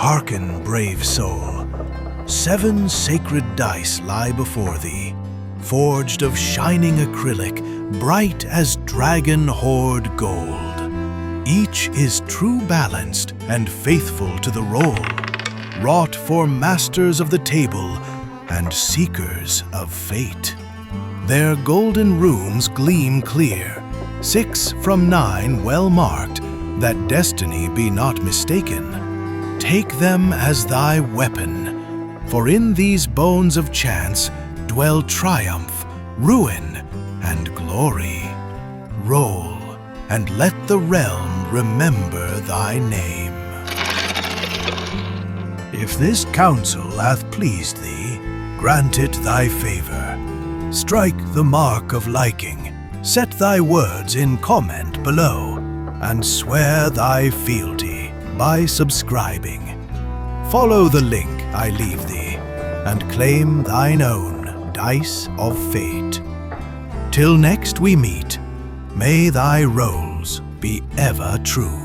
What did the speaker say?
Hearken, brave soul. 7 sacred dice lie before thee, forged of shining acrylic, bright as dragon hoard gold. Each is true balanced and faithful to the roll, wrought for masters of the table and seekers of fate. Their golden rooms gleam clear, 6 from 9 well marked, that destiny be not mistaken. Take them as thy weapon, for in these bones of chance dwell triumph, ruin, and glory. Roll, and let the realm remember thy name. If this counsel hath pleased thee, grant it thy favor. Strike the mark of liking, set thy words in comment below, and swear thy fealty by subscribing. Follow the link I leave thee, and claim thine own dice of fate. Till next we meet, may thy rolls be ever true.